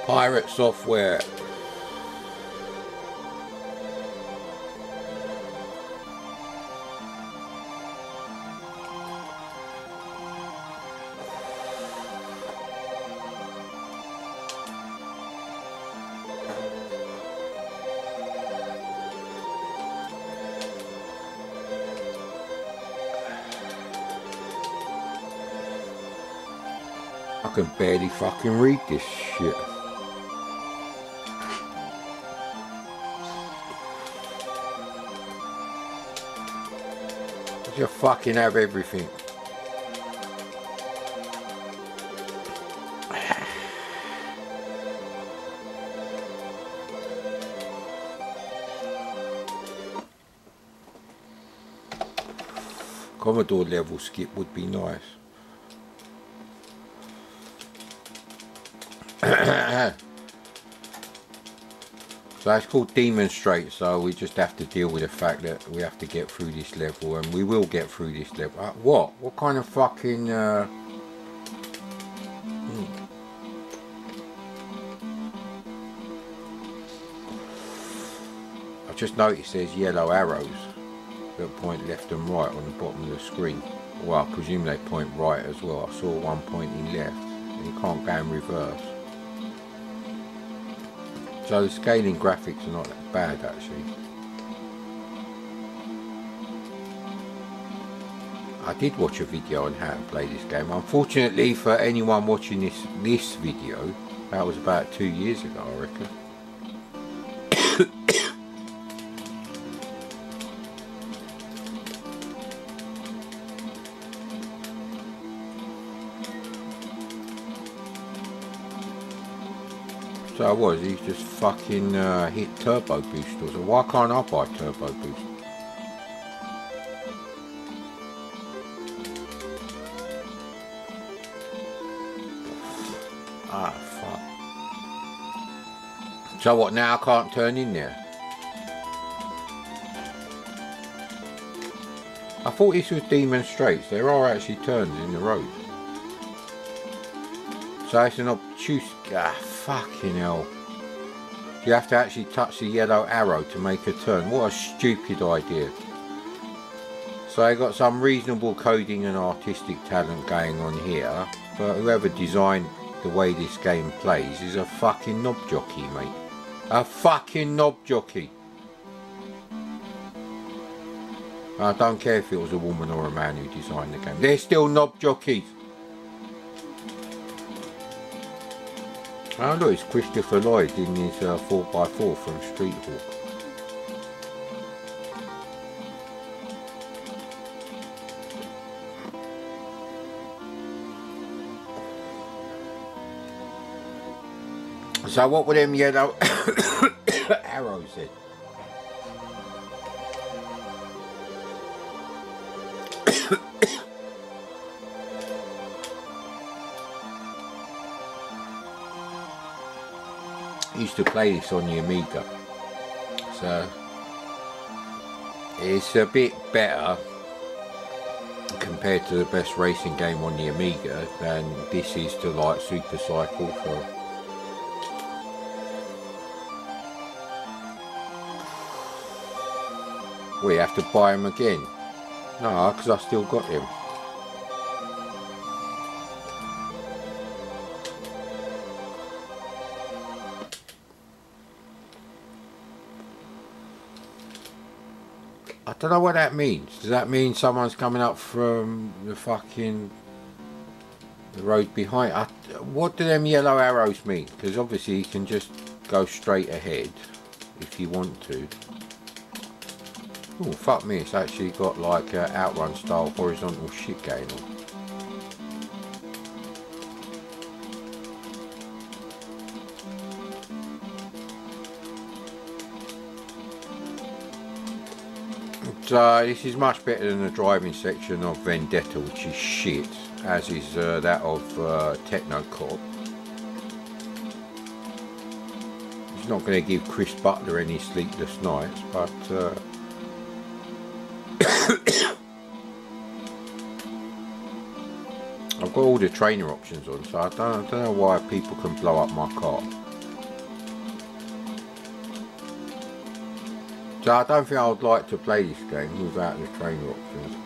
Pirate software. I can barely fucking read this shit. You fucking have everything. Commodore level skip would be nice. So it's called Demonstrate, so we just have to deal with the fact that we have to get through this level, and we will get through this level. What? What kind of fucking... I just noticed there's yellow arrows that point left and right on the bottom of the screen. Well, I presume they point right as well. I saw one pointing left, and you can't go in reverse. So the scaling graphics are not that bad actually. I did watch a video on how to play this game. Unfortunately for anyone watching this video, that was about 2 years ago, I reckon. So what, he's just fucking hit turbo boost or so. Why can't I buy turbo boost? Ah, fuck. So what, now I can't turn in there? I thought this was Demonstrates. There are actually turns in the road. So it's an obtuse... Ah, fucking hell. You have to actually touch the yellow arrow to make a turn. What a stupid idea. So they got some reasonable coding and artistic talent going on here, but whoever designed the way this game plays is a fucking knob jockey, mate. A fucking knob jockey. I don't care if it was a woman or a man who designed the game. They're still knob jockeys. Oh look, it's Christopher Lloyd in his 4x4 from Street Hawk. So what were them yellow arrows then? I used to play this on the Amiga, so it's a bit better compared to the best racing game on the Amiga than this is to like Super Cycle. So we have to buy them again. No, because I still got them. I don't know what that means. Does that mean someone's coming up from the fucking the road behind? What do them yellow arrows mean? Because obviously you can just go straight ahead if you want to. Oh fuck me, it's actually got like outrun style horizontal shit going on. So this is much better than the driving section of Vendetta, which is shit, as is that of Techno Cop. It's not going to give Chris Butler any sleepless nights, but I've got all the trainer options on, so I don't know why people can blow up my car. So I don't think I would like to play this game without the trainer options.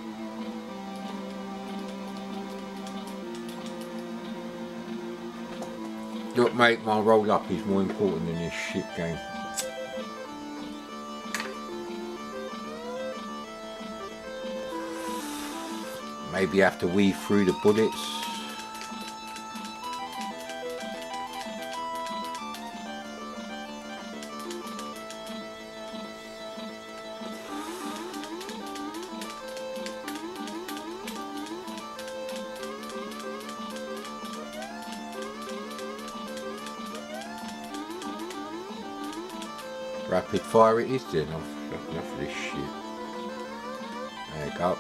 Look mate, my roll up is more important than this shit game. Maybe you have to weave through the bullets. Rapid fire it is then. I've got enough of this shit. There you go.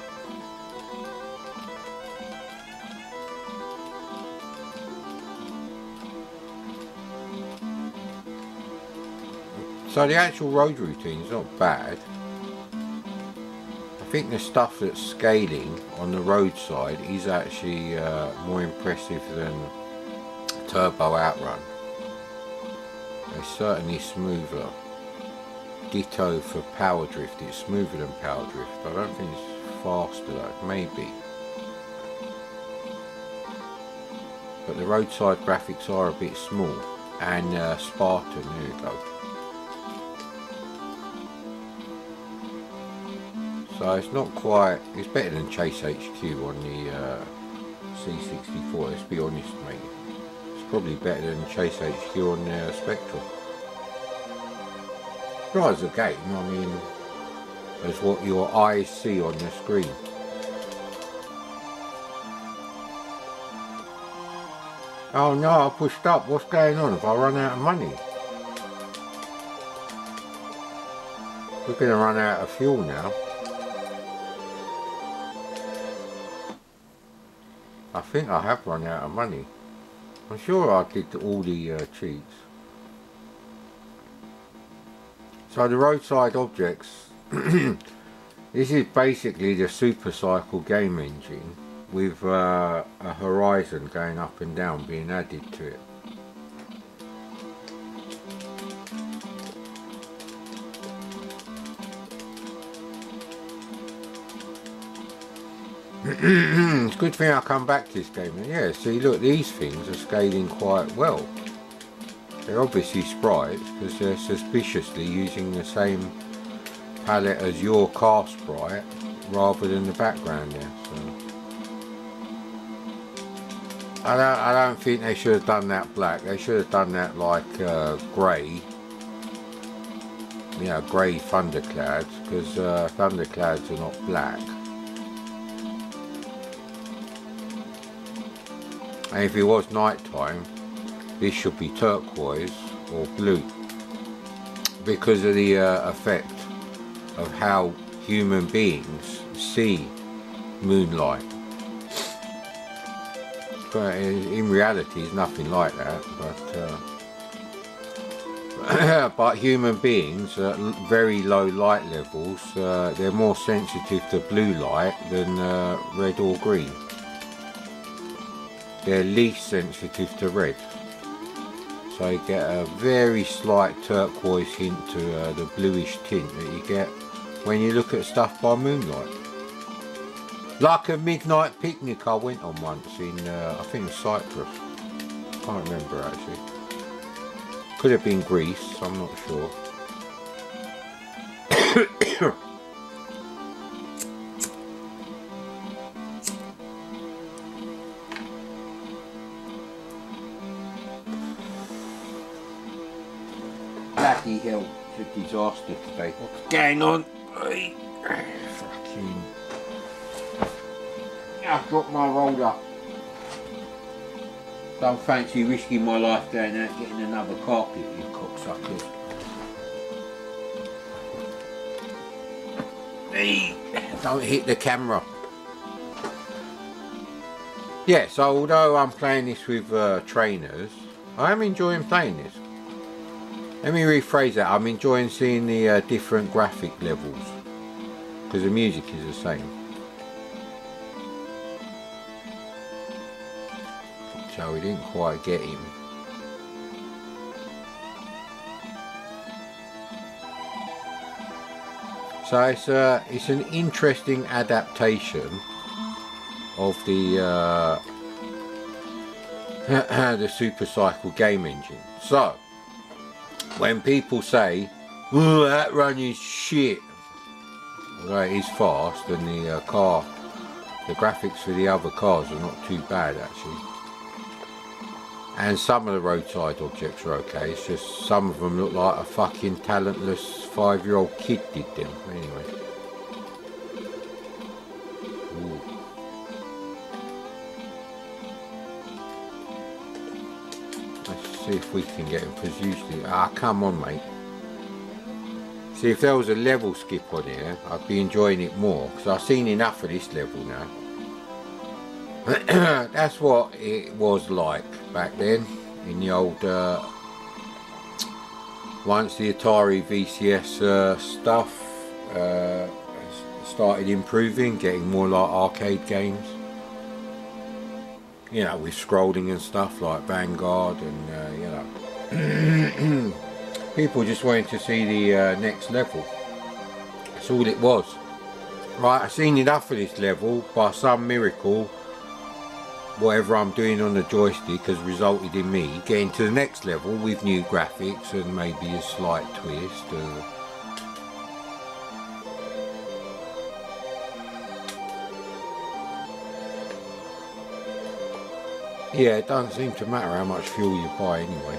So the actual road routine is not bad. I think the stuff that's scaling on the roadside is actually more impressive than Turbo Outrun. It's certainly smoother. Ditto for Power Drift, it's smoother than Power Drift. I don't think it's faster though, maybe. But the roadside graphics are a bit small and Spartan, there you go. So it's not quite, it's better than Chase HQ on the C64, let's be honest mate. It's probably better than Chase HQ on the Spectrum. Right as a game, I mean, as what your eyes see on the screen. Oh no, I pushed up, what's going on? Have I run out of money? We're going to run out of fuel now. I think I have run out of money. I'm sure I did all the cheats. So the roadside objects, this is basically the Super Cycle game engine with a horizon going up and down being added to it. It's a good thing I come back to this game. Yeah, see look, these things are scaling quite well. They're obviously sprites because they're suspiciously using the same palette as your car sprite rather than the background there. So I don't think they should have done that black. They should have done that like grey. You know, grey thunderclouds, because thunderclouds are not black. And if it was night time, this should be turquoise or blue because of the effect of how human beings see moonlight. But in reality it's nothing like that, but human beings at very low light levels, they're more sensitive to blue light than red or green. They're least sensitive to red. So you get a very slight turquoise hint to the bluish tint that you get when you look at stuff by moonlight. Like a midnight picnic I went on once in, I think it was Cyprus. Can't remember actually. Could have been Greece, I'm not sure. Bloody hell, it's a disaster today. What's going on? Fucking... I've dropped my roller. Don't fancy risking my life down out getting another carpet, you cocksuckers. Hey, don't hit the camera. Yeah, so although I'm playing this with trainers, I am enjoying playing this. Let me rephrase that, I'm enjoying seeing the different graphic levels, because the music is the same. So we didn't quite get him. So it's an interesting adaptation of the the Super Cycle game engine. So when people say, "Oh, that run is shit," although it is fast, and the graphics for the other cars are not too bad actually, and some of the roadside objects are okay. It's just some of them look like a fucking talentless 5-year-old kid did them. Anyway. Ooh. Let's see if we can get him, because usually... Ah, come on, mate. See, if there was a level skip on here, I'd be enjoying it more, because I've seen enough of this level now. That's what it was like back then, in the old... once the Atari VCS stuff started improving, getting more like arcade games. You know, with scrolling and stuff like Vanguard, and you know, people just wanted to see the next level. That's all it was. Right, I've seen enough of this level. By some miracle, whatever I'm doing on the joystick has resulted in me getting to the next level with new graphics and maybe a slight twist. Yeah, it doesn't seem to matter how much fuel you buy anyway.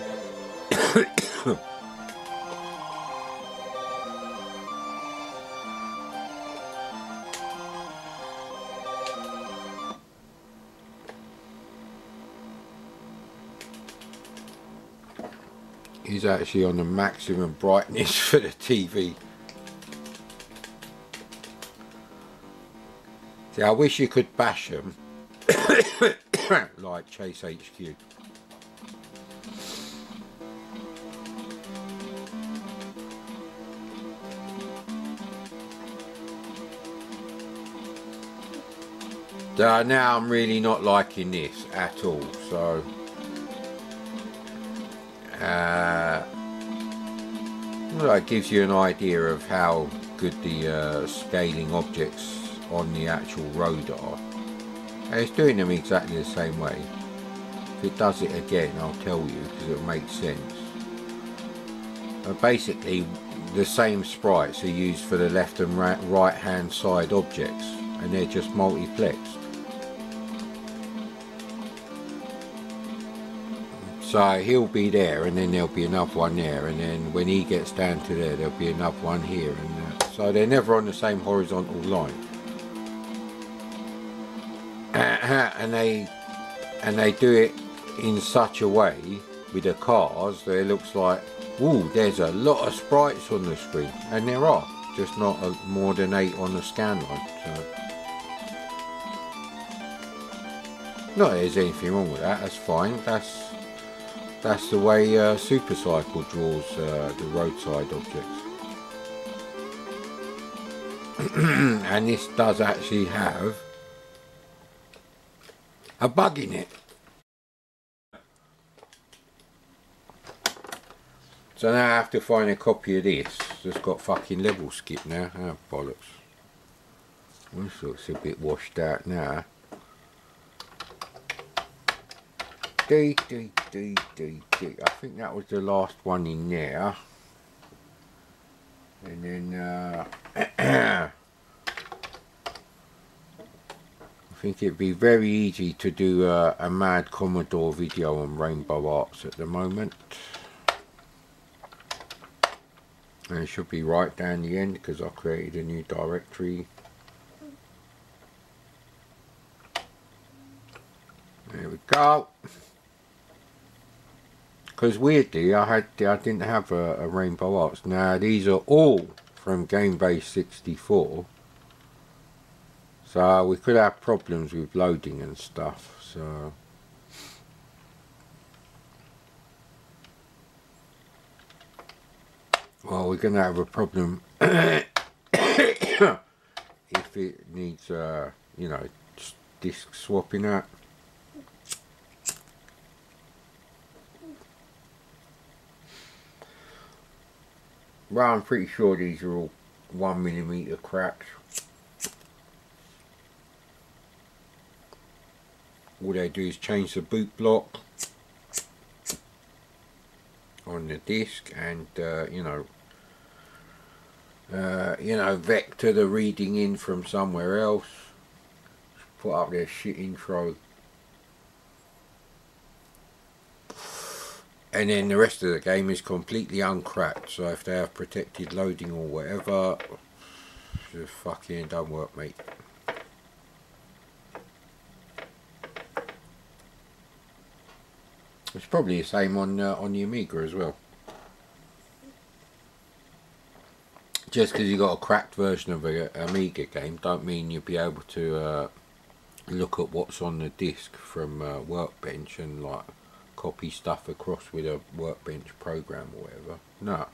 He's actually on the maximum brightness for the TV. See, I wish you could bash them like Chase HQ. So now I'm really not liking this at all, so well, it gives you an idea of how good the scaling objects on the actual road are. And it's doing them exactly the same way. If it does it again, I'll tell you, because it makes sense. Basically, the same sprites are used for the left and right hand side objects, and they're just multiplexed. So he'll be there, and then there'll be another one there, and then when he gets down to there, there'll be another one here, and so they're never on the same horizontal line. And they do it in such a way with the cars that it looks like, ooh, there's a lot of sprites on the screen, and there are, just not more than 8 on the scan line. So, not that there's anything wrong with that. That's fine. That's the way Super Cycle draws the roadside objects. And this does actually have a bug in it. So now I have to find a copy of this. Just got fucking level skip now. Oh, bollocks. This looks a bit washed out now. I think that was the last one in there. And then I think it'd be very easy to do a mad Commodore video on Rainbow Arts at the moment. And it should be right down the end because I created a new directory. There we go. Because weirdly I didn't have a Rainbow Arts. Now these are all from GameBase 64. So we could have problems with loading and stuff. So well, we're going to have a problem if it needs you know, disk swapping out. Well, I'm pretty sure these are all 1mm cracks. All they do is change the boot block on the disc and vector the reading in from somewhere else, put up their shit intro, and then the rest of the game is completely uncracked. So if they have protected loading or whatever, just fucking don't work, mate. It's probably the same on the Amiga as well. Just because you got a cracked version of an Amiga game, don't mean you'll be able to look at what's on the disc from Workbench and like copy stuff across with a Workbench program or whatever. No.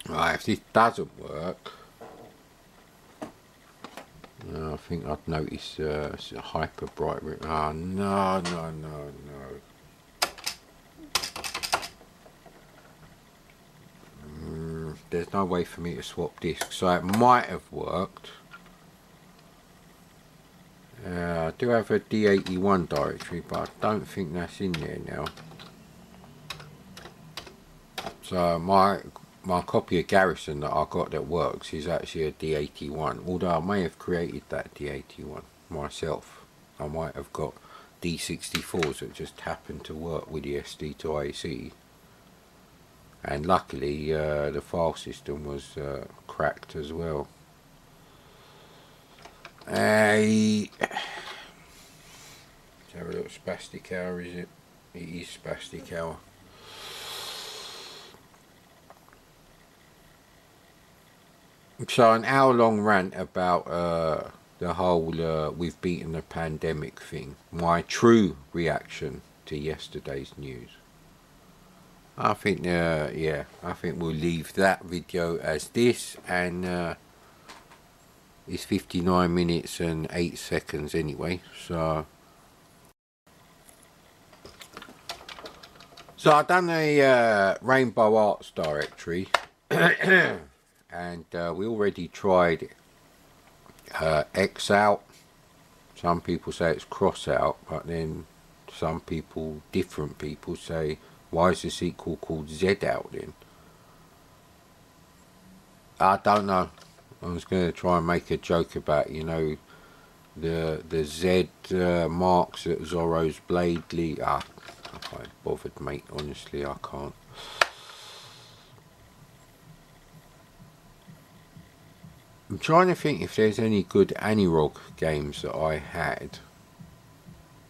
Right, if this doesn't work, I think I'd notice it's a hyper bright. Oh no. There's no way for me to swap discs, so it might have worked. I do have a D81 directory, but I don't think that's in there now. So my copy of Garrison that I got that works is actually a D81, although I may have created that D81 myself. I might have got D64s that just happened to work with the SD to AC, and luckily the file system was cracked as well. Let's have a look. Spastic hour, is it? It is spastic hour. So an hour-long rant about the whole we've beaten the pandemic thing. My true reaction to yesterday's news. I think, I think we'll leave that video as this, and it's 59 minutes and 8 seconds anyway. So I've done a Rainbow Arts directory. And we already tried X out. Some people say it's cross out, but then some people, different people, say, why is the sequel called Z out then? I don't know. I was going to try and make a joke about, the Z marks at Zorro's blade. I can't bothered, mate. Honestly, I can't. I'm trying to think if there's any good Anirog games that I had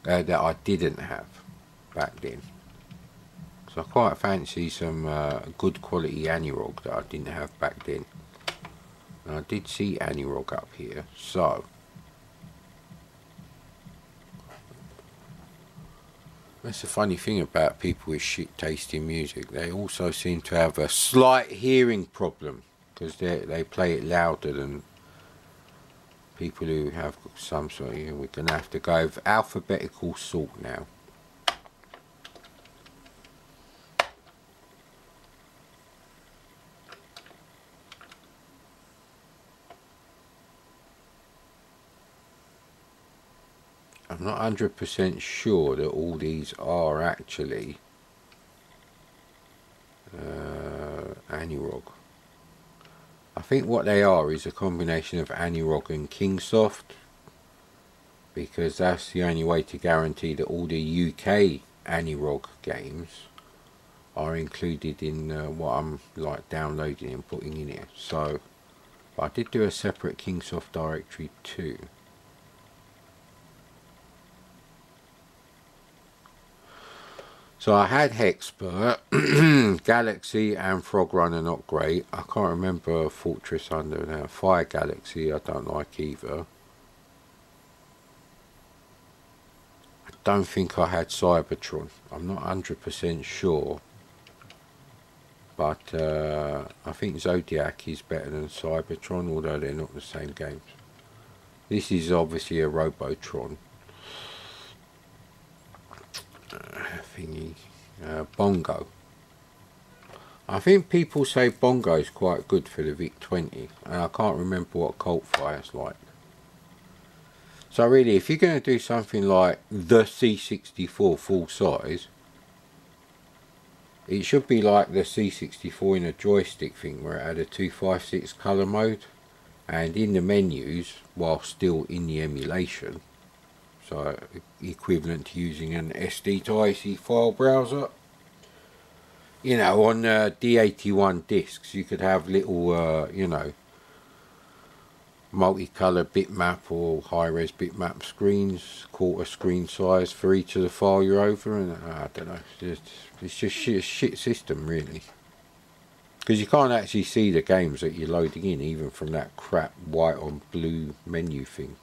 that I didn't have back then. So I quite fancy some good quality Anirog that I didn't have back then. And I did see Anirog up here, so that's the funny thing about people with shit taste in music. They also seem to have a slight hearing problem, because they play it louder than people who have some sort of, we're going to have to go with alphabetical sort now. I'm not 100% sure that all these are actually Anirog. I think what they are is a combination of Anirog and Kingsoft, because that's the only way to guarantee that all the UK Anirog games are included in what I'm like downloading and putting in here. So, but I did do a separate Kingsoft directory too. So I had Hexpert, Galaxy and Frogrunner not great. I can't remember Fortress Under now. Fire Galaxy I don't like either. I don't think I had Cybertron. I'm not 100% sure. But I think Zodiac is better than Cybertron, although they're not the same games. This is obviously a Robotron. thingy, Bongo. I think people say Bongo is quite good for the VIC-20, and I can't remember what Colt Fire's like. So really, if you're going to do something like the C64 full size, it should be like the C64 in a joystick thing, where it had a 256 colour mode, and in the menus, while still in the emulation, so equivalent to using an SD to AC file browser. You know, on D81 discs, you could have little, you know, multicolour bitmap or high-res bitmap screens, quarter screen size for each of the file you're over, and I don't know, it's just a shit system really, because you can't actually see the games that you're loading in, even from that crap white on blue menu thing.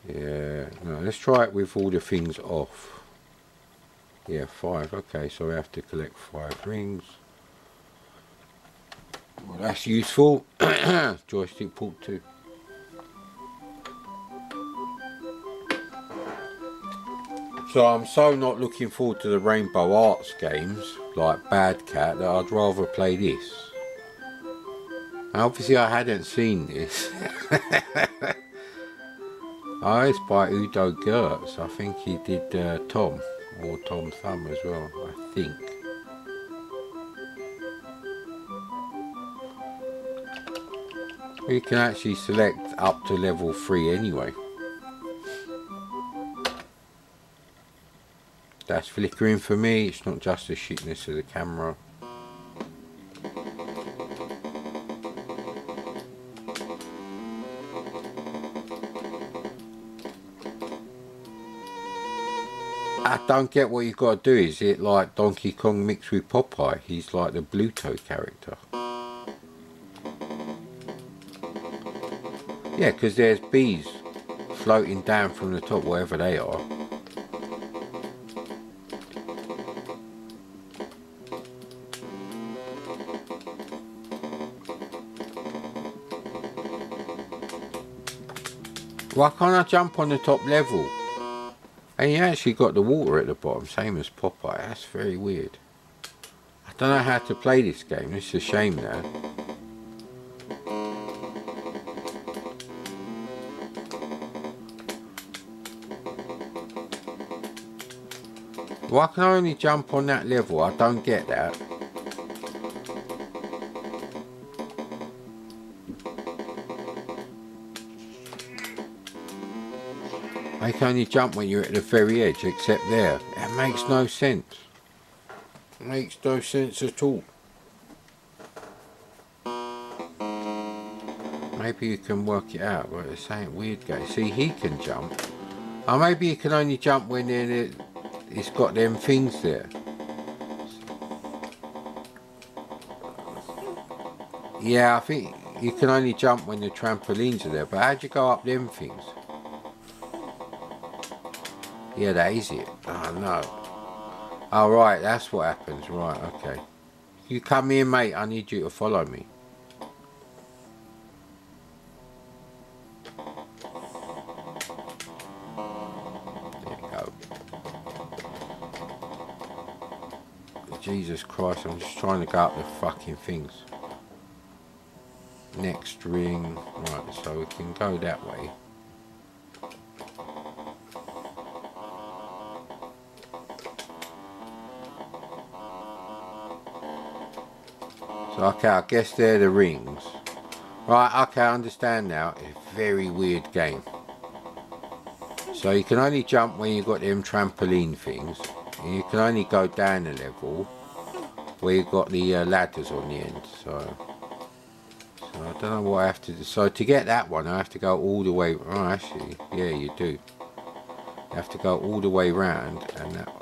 Yeah, no, let's try it with all the things off. Yeah, 5, okay, so we have to collect 5 rings. Well, that's useful. Joystick port 2. So I'm so not looking forward to the Rainbow Arts games, like Bad Cat, that I'd rather play this. And obviously I hadn't seen this. Oh, it's by Udo Gertz. I think he did Tom, or Tom Thumb as well, I think. You can actually select up to level 3 anyway. That's flickering for me, it's not just the shitness of the camera. I don't get what you've got to do. Is it like Donkey Kong mixed with Popeye? He's like the Bluto character. Yeah, because there's bees floating down from the top, wherever they are. Why can't I jump on the top level? And you actually got the water at the bottom, same as Popeye. That's very weird. I don't know how to play this game. It's a shame now. Why can I only jump on that level? I don't get that. I can only jump when you're at the very edge, except there. It makes no sense. It makes no sense at all. Maybe you can work it out, but it's saying weird game. See, he can jump. Or maybe you can only jump when it's got them things there. Yeah, I think you can only jump when the trampolines are there, but how'd you go up them things? Yeah, that is it. Oh no. Oh right, that's what happens. Right, okay. You come here, mate. I need you to follow me. There you go. Jesus Christ, I'm just trying to go up the fucking things. Next ring. Right, so we can go that way. So, okay, I guess they're the rings. Right, okay, I understand now. It's a very weird game. So you can only jump when you've got them trampoline things. And you can only go down a level where you've got the ladders on the end. So I don't know what I have to do. So to get that one, I have to go all the way. Oh, actually, yeah, you do. You have to go all the way round, and that.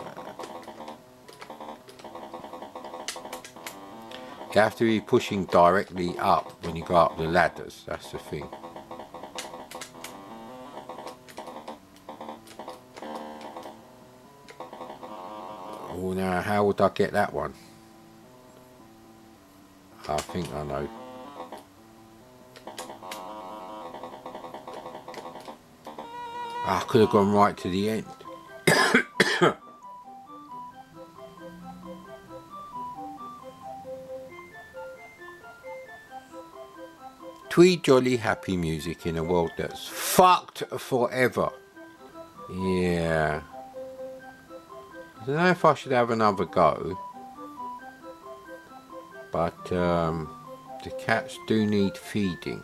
You have to be pushing directly up when you go up the ladders. That's the thing. Oh, now how would I get that one? I think I know. I could have gone right to the end. Tweet jolly happy music in a world that's fucked forever. Yeah. I don't know if I should have another go. But the cats do need feeding.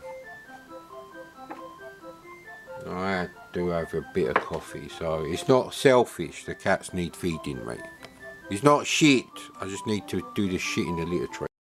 I do have a bit of coffee, so it's not selfish. The cats need feeding, mate. It's not shit. I just need to do the shit in the litter tray.